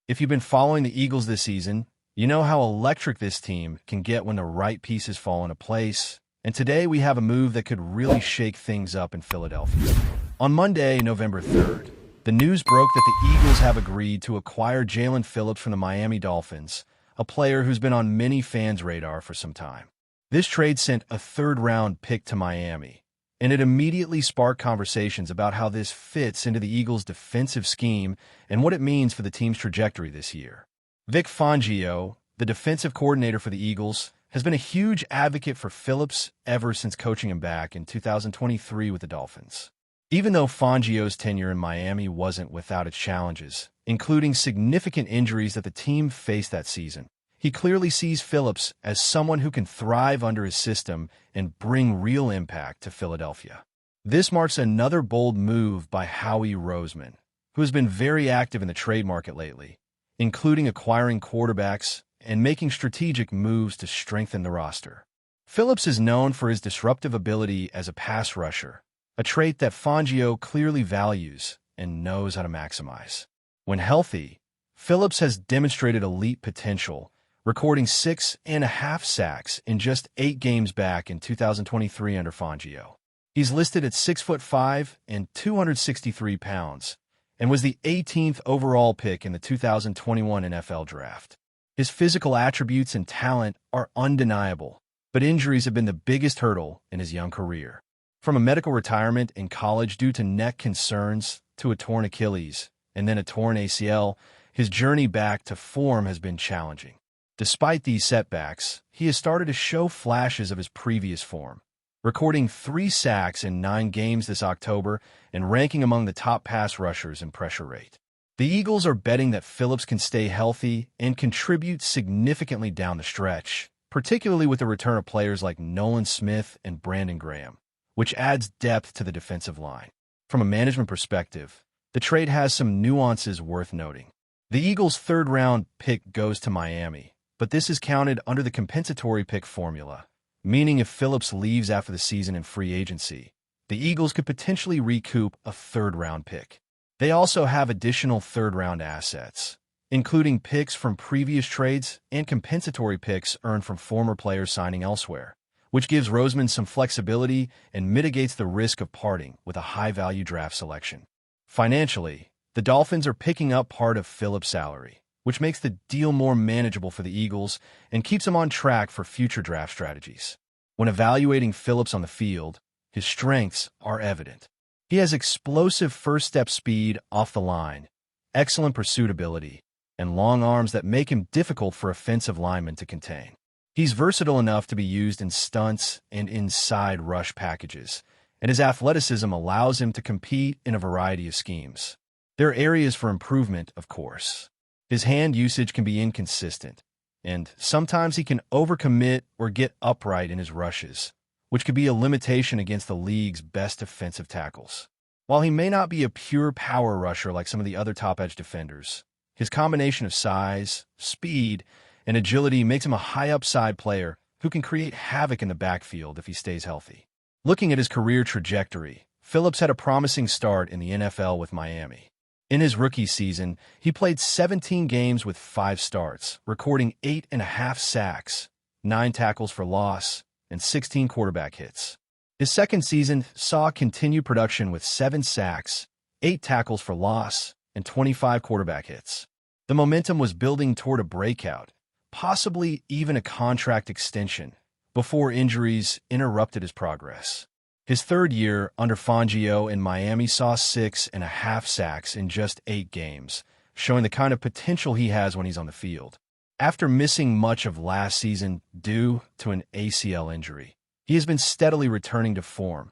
If you've been following the Eagles this season, you know how electric this team can get when the right pieces fall into place. And today we have a move that could really shake things up in Philadelphia. On Monday, November 3rd, the news broke that the Eagles have agreed to acquire Jalen Phillips from the Miami Dolphins, a player who's been on many fans' radar for some time. This trade sent a third-round pick to Miami, and it immediately sparked conversations about how this fits into the Eagles' defensive scheme and what it means for the team's trajectory this year. Vic Fangio, the defensive coordinator for the Eagles, has been a huge advocate for Phillips ever since coaching him back in 2023 with the Dolphins. Even though Fangio's tenure in Miami wasn't without its challenges, including significant injuries that the team faced that season, he clearly sees Phillips as someone who can thrive under his system and bring real impact to Philadelphia. This marks another bold move by Howie Roseman, who has been very active in the trade market lately, including acquiring quarterbacks and making strategic moves to strengthen the roster. Phillips is known for his disruptive ability as a pass rusher, a trait that Fangio clearly values and knows how to maximize. When healthy, Phillips has demonstrated elite potential, recording 6.5 sacks in just 8 games back in 2023 under Fangio. He's listed at 6'5" and 263 pounds, and was the 18th overall pick in the 2021 NFL Draft. His physical attributes and talent are undeniable, but injuries have been the biggest hurdle in his young career. From a medical retirement in college due to neck concerns to a torn Achilles and then a torn ACL, his journey back to form has been challenging. Despite these setbacks, he has started to show flashes of his previous form, recording 3 sacks in 9 games this October and ranking among the top pass rushers in pressure rate. The Eagles are betting that Phillips can stay healthy and contribute significantly down the stretch, particularly with the return of players like Nolan Smith and Brandon Graham, which adds depth to the defensive line. From a management perspective, the trade has some nuances worth noting. The Eagles' third-round pick goes to Miami, but this is counted under the compensatory pick formula, meaning if Phillips leaves after the season in free agency, the Eagles could potentially recoup a third-round pick. They also have additional third-round assets, including picks from previous trades and compensatory picks earned from former players signing elsewhere, which gives Roseman some flexibility and mitigates the risk of parting with a high-value draft selection. Financially, the Dolphins are picking up part of Phillips' salary, which makes the deal more manageable for the Eagles and keeps them on track for future draft strategies. When evaluating Phillips on the field, his strengths are evident. He has explosive first-step speed off the line, excellent pursuit ability, and long arms that make him difficult for offensive linemen to contain. He's versatile enough to be used in stunts and inside rush packages, and his athleticism allows him to compete in a variety of schemes. There are areas for improvement, of course. His hand usage can be inconsistent, and sometimes he can overcommit or get upright in his rushes, which could be a limitation against the league's best defensive tackles. While he may not be a pure power rusher like some of the other top-edge defenders, his combination of size, speed, and agility makes him a high-upside player who can create havoc in the backfield if he stays healthy. Looking at his career trajectory, Phillips had a promising start in the NFL with Miami. In his rookie season, he played 17 games with 5 starts, recording 8.5 sacks, 9 tackles for loss, and 16 quarterback hits. His second season saw continued production with 7 sacks, 8 tackles for loss, and 25 quarterback hits. The momentum was building toward a breakout, possibly even a contract extension, before injuries interrupted his progress. His third year under Fangio in Miami saw 6.5 sacks in just 8 games, showing the kind of potential he has when he's on the field. After missing much of last season due to an ACL injury, he has been steadily returning to form,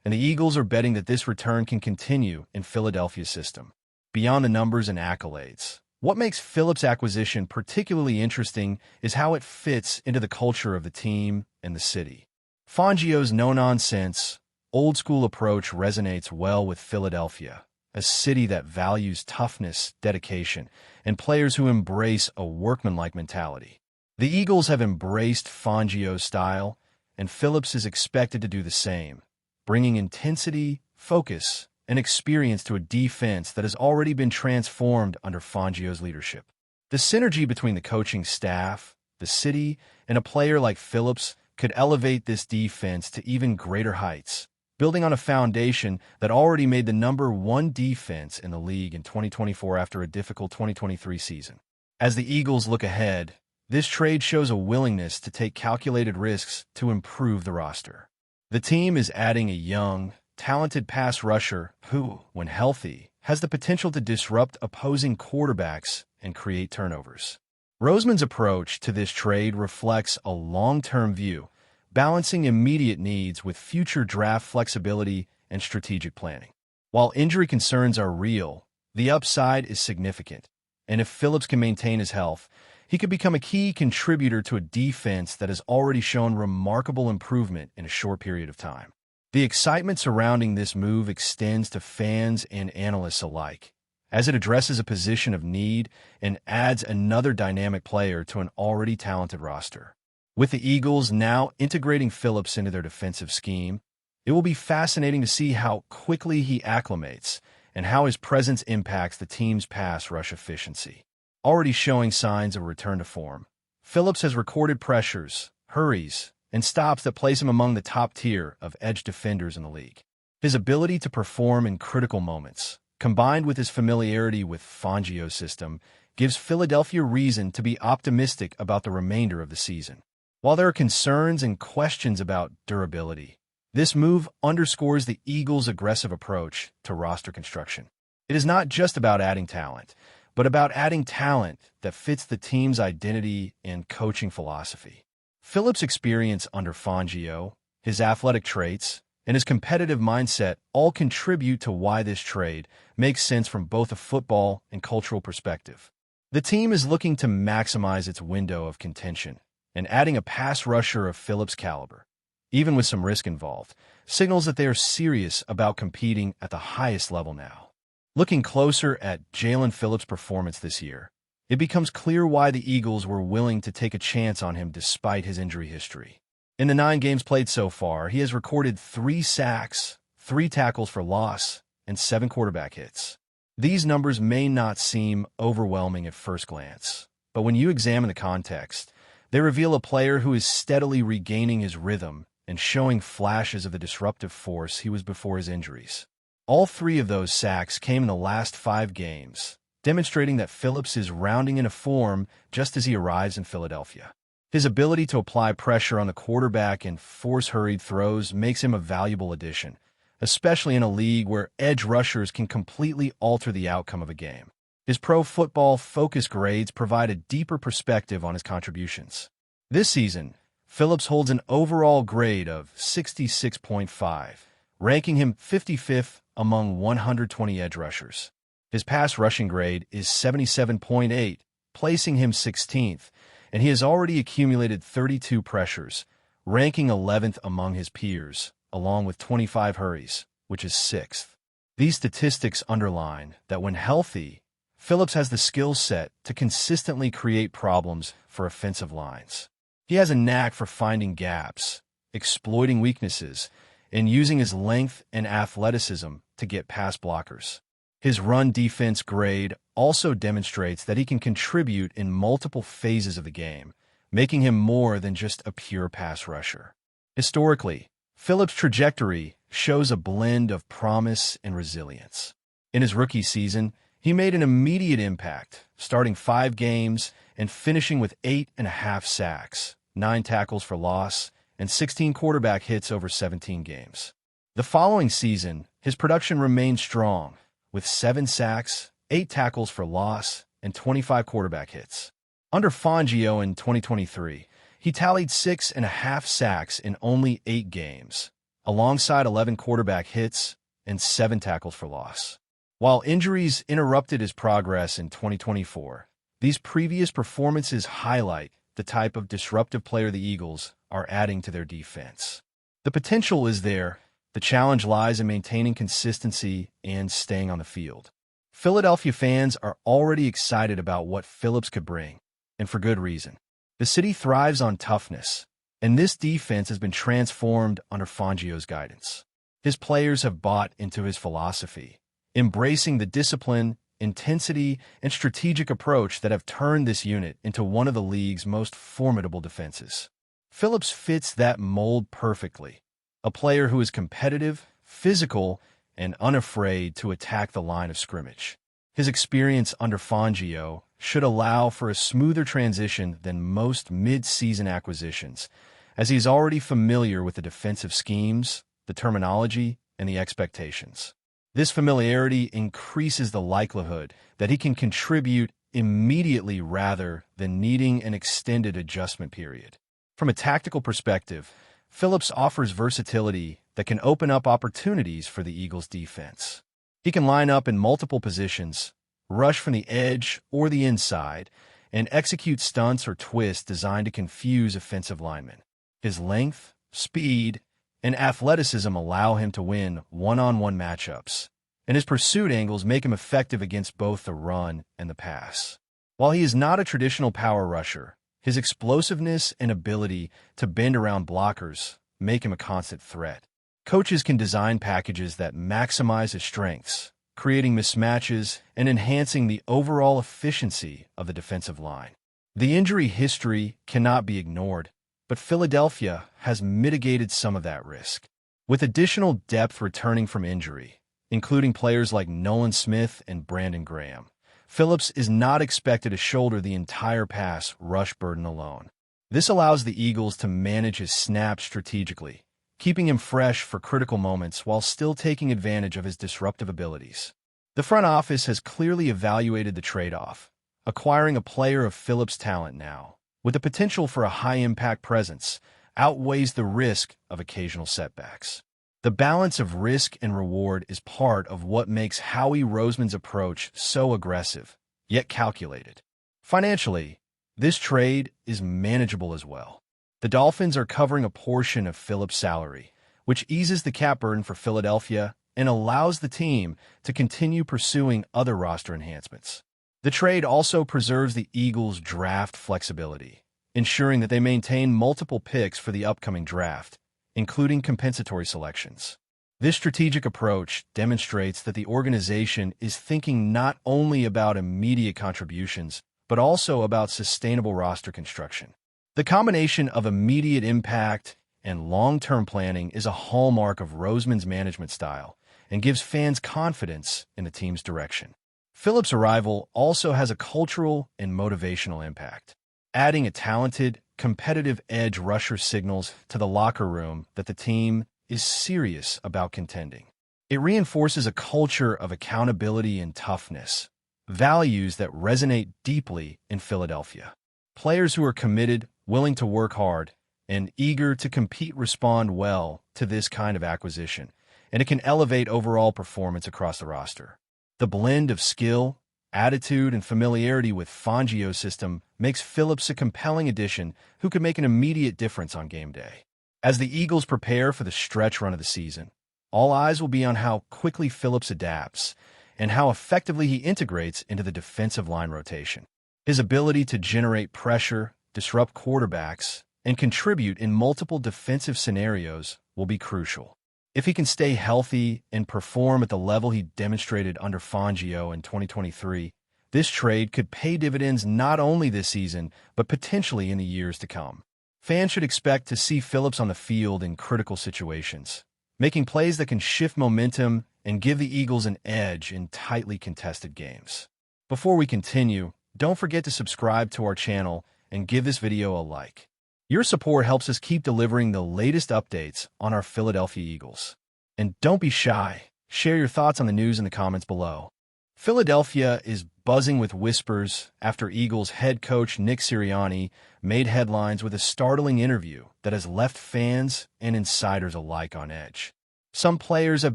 and the Eagles are betting that this return can continue in Philadelphia's system. Beyond the numbers and accolades, what makes Phillips' acquisition particularly interesting is how it fits into the culture of the team and the city. Fangio's no-nonsense, old-school approach resonates well with Philadelphia, a city that values toughness, dedication, and players who embrace a workmanlike mentality. The Eagles have embraced Fangio's style, and Phillips is expected to do the same, bringing intensity, focus, and experience to a defense that has already been transformed under Fangio's leadership. The synergy between the coaching staff, the city, and a player like Phillips could elevate this defense to even greater heights, building on a foundation that already made the #1 defense in the league in 2024 after a difficult 2023 season. As the Eagles look ahead, this trade shows a willingness to take calculated risks to improve the roster. The team is adding a young, talented pass rusher who, when healthy, has the potential to disrupt opposing quarterbacks and create turnovers. Roseman's approach to this trade reflects a long-term view, balancing immediate needs with future draft flexibility and strategic planning. While injury concerns are real, the upside is significant, and if Phillips can maintain his health, he could become a key contributor to a defense that has already shown remarkable improvement in a short period of time. The excitement surrounding this move extends to fans and analysts alike, as it addresses a position of need and adds another dynamic player to an already talented roster. With the Eagles now integrating Phillips into their defensive scheme, it will be fascinating to see how quickly he acclimates and how his presence impacts the team's pass rush efficiency. Already showing signs of a return to form, Phillips has recorded pressures, hurries, and stops that place him among the top tier of edge defenders in the league. His ability to perform in critical moments, combined with his familiarity with Fangio's system, gives Philadelphia reason to be optimistic about the remainder of the season. While there are concerns and questions about durability, this move underscores the Eagles' aggressive approach to roster construction. It is not just about adding talent, but about adding talent that fits the team's identity and coaching philosophy. Phillips' experience under Fangio, his athletic traits, and his competitive mindset all contribute to why this trade makes sense from both a football and cultural perspective. The team is looking to maximize its window of contention, and adding a pass rusher of Phillips' caliber, even with some risk involved, signals that they are serious about competing at the highest level now. Looking closer at Jalen Phillips' performance this year, it becomes clear why the Eagles were willing to take a chance on him despite his injury history. In the 9 games played so far, he has recorded 3 sacks, 3 tackles for loss, and 7 quarterback hits. These numbers may not seem overwhelming at first glance, but when you examine the context, they reveal a player who is steadily regaining his rhythm and showing flashes of the disruptive force he was before his injuries. All 3 of those sacks came in the last 5 games, demonstrating that Phillips is rounding into form just as he arrives in Philadelphia. His ability to apply pressure on the quarterback and force hurried throws makes him a valuable addition, especially in a league where edge rushers can completely alter the outcome of a game. His Pro Football Focus grades provide a deeper perspective on his contributions. This season, Phillips holds an overall grade of 66.5, ranking him 55th among 120 edge rushers. His pass rushing grade is 77.8, placing him 16th, and he has already accumulated 32 pressures, ranking 11th among his peers, along with 25 hurries, which is 6th. These statistics underline that when healthy, Phillips has the skill set to consistently create problems for offensive lines. He has a knack for finding gaps, exploiting weaknesses, and using his length and athleticism to get past blockers. His run defense grade also demonstrates that he can contribute in multiple phases of the game, making him more than just a pure pass rusher. Historically, Phillips' trajectory shows a blend of promise and resilience. In his rookie season, he made an immediate impact, starting 5 games and finishing with 8.5 sacks, 9 tackles for loss, and 16 quarterback hits over 17 games. The following season, his production remained strong, with 7 sacks, 8 tackles for loss, and 25 quarterback hits. Under Fangio in 2023, he tallied 6.5 sacks in only 8 games, alongside 11 quarterback hits and 7 tackles for loss. While injuries interrupted his progress in 2024, these previous performances highlight the type of disruptive player the Eagles are adding to their defense. The potential is there. The challenge lies in maintaining consistency and staying on the field. Philadelphia fans are already excited about what Phillips could bring, and for good reason. The city thrives on toughness, and this defense has been transformed under Fangio's guidance. His players have bought into his philosophy, embracing the discipline intensity, and strategic approach that have turned this unit into one of the league's most formidable defenses. Phillips fits that mold perfectly. A player who is competitive, physical, and unafraid to attack the line of scrimmage. His experience under Fangio should allow for a smoother transition than most mid-season acquisitions, as he is already familiar with the defensive schemes, the terminology, and the expectations. This familiarity increases the likelihood that he can contribute immediately rather than needing an extended adjustment period. From a tactical perspective, Phillips offers versatility that can open up opportunities for the Eagles' defense. He can line up in multiple positions, rush from the edge or the inside, and execute stunts or twists designed to confuse offensive linemen. His length, speed, and athleticism allow him to win one-on-one matchups, and his pursuit angles make him effective against both the run and the pass. While he is not a traditional power rusher, his explosiveness and ability to bend around blockers make him a constant threat. Coaches can design packages that maximize his strengths, creating mismatches and enhancing the overall efficiency of the defensive line. The injury history cannot be ignored, but Philadelphia has mitigated some of that risk. With additional depth returning from injury, including players like Nolan Smith and Brandon Graham, Phillips is not expected to shoulder the entire pass rush burden alone. This allows the Eagles to manage his snaps strategically, keeping him fresh for critical moments while still taking advantage of his disruptive abilities. The front office has clearly evaluated the trade-off, acquiring a player of Phillips' talent now, with the potential for a high-impact presence, outweighs the risk of occasional setbacks. The balance of risk and reward is part of what makes Howie Roseman's approach so aggressive, yet calculated. Financially, this trade is manageable as well. The Dolphins are covering a portion of Phillips' salary, which eases the cap burden for Philadelphia and allows the team to continue pursuing other roster enhancements. The trade also preserves the Eagles' draft flexibility, ensuring that they maintain multiple picks for the upcoming draft, including compensatory selections. This strategic approach demonstrates that the organization is thinking not only about immediate contributions, but also about sustainable roster construction. The combination of immediate impact and long-term planning is a hallmark of Roseman's management style and gives fans confidence in the team's direction. Phillips' arrival also has a cultural and motivational impact. Adding a talented, competitive edge rusher signals to the locker room that the team is serious about contending. It reinforces a culture of accountability and toughness, values that resonate deeply in Philadelphia. Players who are committed, willing to work hard, and eager to compete respond well to this kind of acquisition, and it can elevate overall performance across the roster. The blend of skill, attitude, and familiarity with Fangio's system makes Phillips a compelling addition who could make an immediate difference on game day. As the Eagles prepare for the stretch run of the season, all eyes will be on how quickly Phillips adapts and how effectively he integrates into the defensive line rotation. His ability to generate pressure, disrupt quarterbacks, and contribute in multiple defensive scenarios will be crucial. If he can stay healthy and perform at the level he demonstrated under Fangio in 2023, this trade could pay dividends not only this season, but potentially in the years to come. Fans should expect to see Phillips on the field in critical situations, making plays that can shift momentum and give the Eagles an edge in tightly contested games. Before we continue, don't forget to subscribe to our channel and give this video a like. Your support helps us keep delivering the latest updates on our Philadelphia Eagles. And don't be shy. Share your thoughts on the news in the comments below. Philadelphia is buzzing with whispers after Eagles head coach Nick Sirianni made headlines with a startling interview that has left fans and insiders alike on edge. "Some players have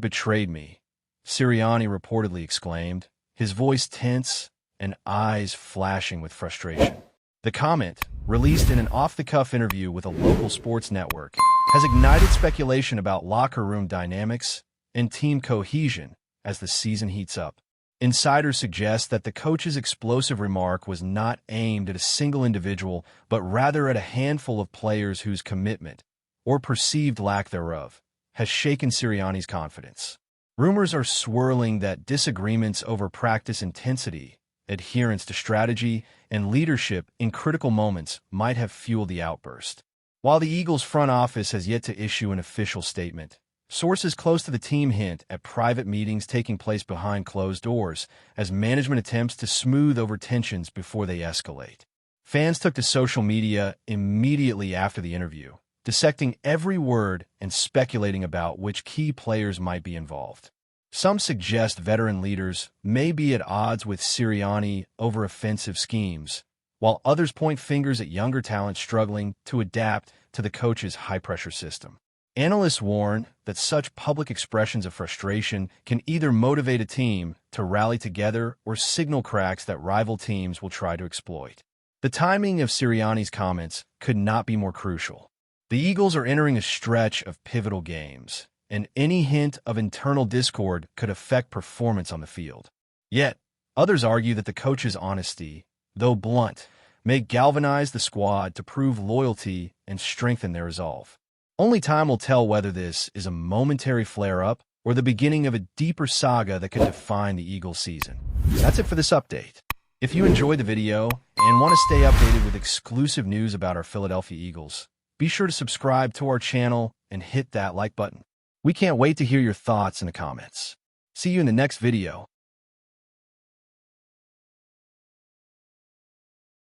betrayed me," Sirianni reportedly exclaimed, his voice tense and eyes flashing with frustration. The comment, released in an off-the-cuff interview with a local sports network, has ignited speculation about locker room dynamics and team cohesion as the season heats up. Insiders suggest that the coach's explosive remark was not aimed at a single individual, but rather at a handful of players whose commitment, or perceived lack thereof, has shaken Sirianni's confidence. Rumors are swirling that disagreements over practice intensity, adherence to strategy, and leadership in critical moments might have fueled the outburst. While the Eagles' front office has yet to issue an official statement, sources close to the team hint at private meetings taking place behind closed doors as management attempts to smooth over tensions before they escalate. Fans took to social media immediately after the interview, dissecting every word and speculating about which key players might be involved. Some suggest veteran leaders may be at odds with Sirianni over offensive schemes, while others point fingers at younger talent struggling to adapt to the coach's high-pressure system. Analysts warn that such public expressions of frustration can either motivate a team to rally together or signal cracks that rival teams will try to exploit. The timing of Sirianni's comments could not be more crucial. The Eagles are entering a stretch of pivotal games, and any hint of internal discord could affect performance on the field. Yet, others argue that the coach's honesty, though blunt, may galvanize the squad to prove loyalty and strengthen their resolve. Only time will tell whether this is a momentary flare-up or the beginning of a deeper saga that could define the Eagles season. That's it for this update. If you enjoyed the video and want to stay updated with exclusive news about our Philadelphia Eagles, be sure to subscribe to our channel and hit that like button. We can't wait to hear your thoughts in the comments. See you in the next video.